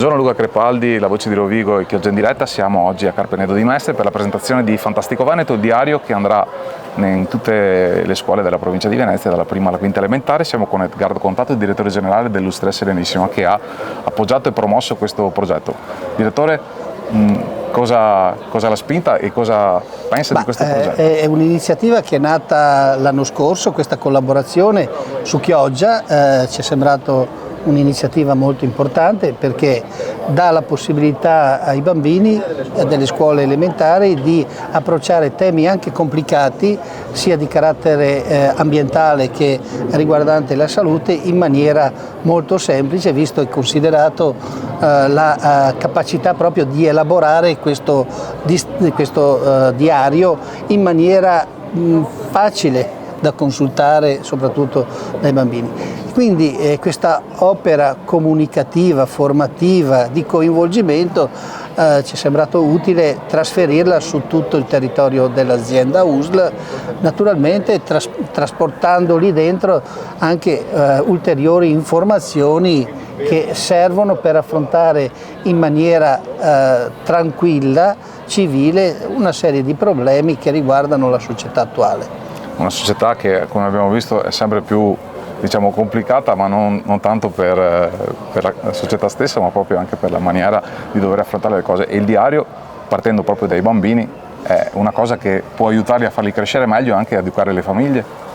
Buongiorno Luca Crepaldi, la voce di Rovigo e Chioggia in diretta. Siamo oggi a Carpenedo di Mestre per la presentazione di Fantastico Veneto, il diario che andrà in tutte le scuole della provincia di Venezia, dalla prima alla quinta elementare. Siamo con Edgardo Contato, il direttore generale dell'Ustrea Serenissima, che ha appoggiato e promosso questo progetto. Direttore, cosa l'ha spinta e cosa pensa di questo progetto? È un'iniziativa che è nata l'anno scorso, questa collaborazione su Chioggia ci è sembrato un'iniziativa molto importante perché dà la possibilità ai bambini delle scuole elementari di approcciare temi anche complicati sia di carattere ambientale che riguardante la salute in maniera molto semplice, visto e considerato la capacità proprio di elaborare questo diario in maniera facile da consultare soprattutto dai bambini. Quindi questa opera comunicativa, formativa, di coinvolgimento ci è sembrato utile trasferirla su tutto il territorio dell'azienda USL, naturalmente trasportando lì dentro anche ulteriori informazioni che servono per affrontare in maniera tranquilla, civile, una serie di problemi che riguardano la società attuale. Una società che, come abbiamo visto, è sempre più complicata, ma non tanto per la società stessa, ma proprio anche per la maniera di dover affrontare le cose. E il diario, partendo proprio dai bambini, è una cosa che può aiutarli a farli crescere meglio e anche a educare le famiglie.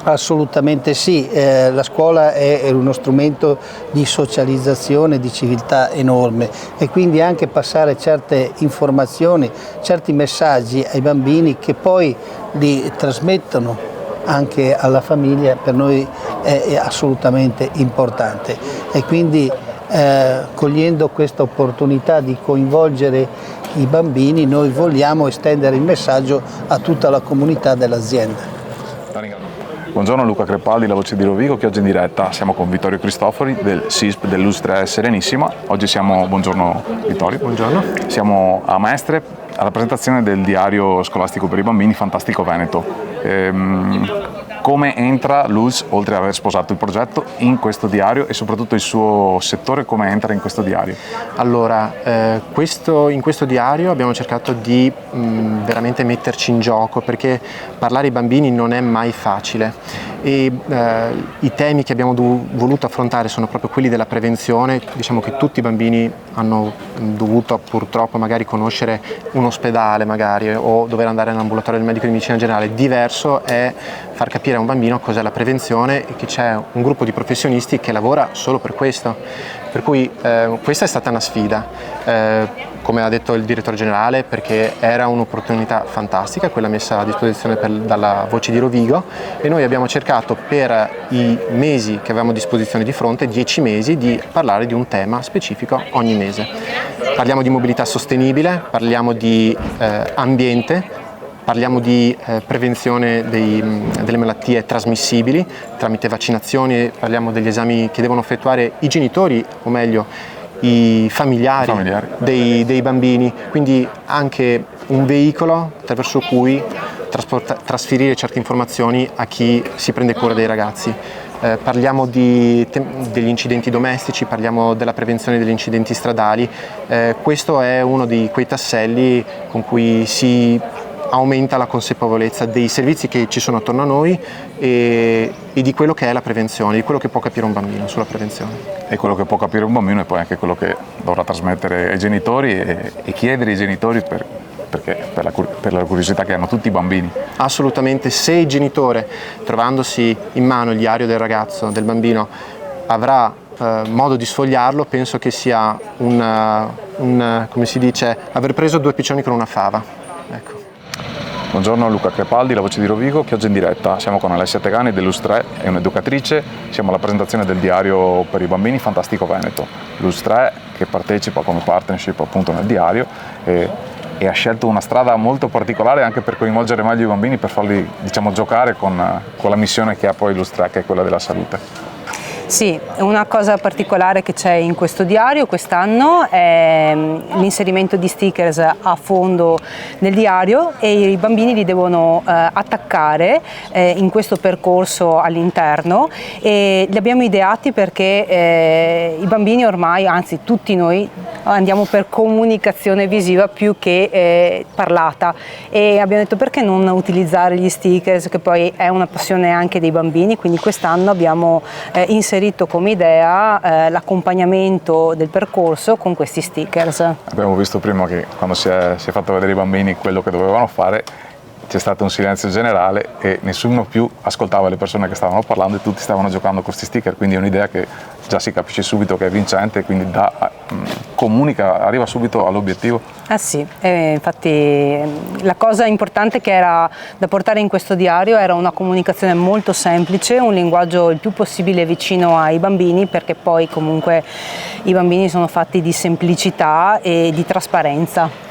Assolutamente sì, la scuola è uno strumento di socializzazione, di civiltà enorme e quindi anche passare certe informazioni, certi messaggi ai bambini che poi li trasmettono anche alla famiglia per noi è assolutamente importante e quindi cogliendo questa opportunità di coinvolgere i bambini noi vogliamo estendere il messaggio a tutta la comunità dell'azienda. Buongiorno Luca Crepaldi, la voce di Rovigo, che oggi in diretta siamo con Vittorio Cristofori del SISP dell'Ustrea Serenissima. Oggi siamo, buongiorno Vittorio. Buongiorno. Siamo a Mestre alla presentazione del diario scolastico per i bambini Fantastico Veneto. Come entra l'ULSS, oltre ad aver sposato il progetto, in questo diario e soprattutto il suo settore come entra in questo diario? Allora, in questo diario abbiamo cercato di veramente metterci in gioco perché parlare ai bambini non è mai facile e i temi che abbiamo voluto affrontare sono proprio quelli della prevenzione. Diciamo che tutti i bambini hanno dovuto purtroppo magari conoscere un ospedale magari o dover andare all'ambulatorio del medico di medicina generale. Diverso è far capire a un bambino cos'è la prevenzione e che c'è un gruppo di professionisti che lavora solo per questo. Per cui questa è stata una sfida, come ha detto il direttore generale, perché era un'opportunità fantastica, quella messa a disposizione dalla voce di Rovigo, e noi abbiamo cercato per i mesi che avevamo a disposizione di fronte, 10 mesi, di parlare di un tema specifico ogni mese. Parliamo di mobilità sostenibile, parliamo di ambiente, parliamo di prevenzione delle malattie trasmissibili tramite vaccinazioni, parliamo degli esami che devono effettuare i genitori, o meglio i familiari. Dei bambini, quindi anche un veicolo attraverso cui trasferire certe informazioni a chi si prende cura dei ragazzi. Parliamo degli incidenti domestici, parliamo della prevenzione degli incidenti stradali. Questo è uno di quei tasselli con cui si aumenta la consapevolezza dei servizi che ci sono attorno a noi e di quello che è la prevenzione, di quello che può capire un bambino sulla prevenzione. E quello che può capire un bambino è poi anche quello che dovrà trasmettere ai genitori e chiedere ai genitori per la curiosità che hanno tutti i bambini. Assolutamente, se il genitore, trovandosi in mano il diario del ragazzo, del bambino, avrà modo di sfogliarlo, penso che sia come si dice, aver preso due piccioni con una fava. Ecco. Buongiorno Luca Crepaldi, la voce di Rovigo, che oggi in diretta siamo con Alessia Tegani dell'Ustrea, è un'educatrice, siamo alla presentazione del diario per i bambini Fantastico Veneto. L'Ustrea che partecipa come partnership appunto nel diario e ha scelto una strada molto particolare anche per coinvolgere meglio i bambini, per farli giocare con la missione che ha poi l'Ustrea, che è quella della salute. Sì, una cosa particolare che c'è in questo diario quest'anno è l'inserimento di stickers a fondo nel diario, e i bambini li devono attaccare in questo percorso all'interno, e li abbiamo ideati perché i bambini ormai, anzi tutti noi, andiamo per comunicazione visiva più che parlata, e abbiamo detto perché non utilizzare gli stickers, che poi è una passione anche dei bambini, quindi quest'anno abbiamo inserito come idea l'accompagnamento del percorso con questi stickers. Abbiamo visto prima che quando si è fatto vedere i bambini quello che dovevano fare, c'è stato un silenzio generale e nessuno più ascoltava le persone che stavano parlando e tutti stavano giocando con questi sticker, quindi è un'idea che già si capisce subito che è vincente, quindi comunica, arriva subito all'obiettivo. Ah sì, infatti la cosa importante che era da portare in questo diario era una comunicazione molto semplice, un linguaggio il più possibile vicino ai bambini, perché poi comunque i bambini sono fatti di semplicità e di trasparenza.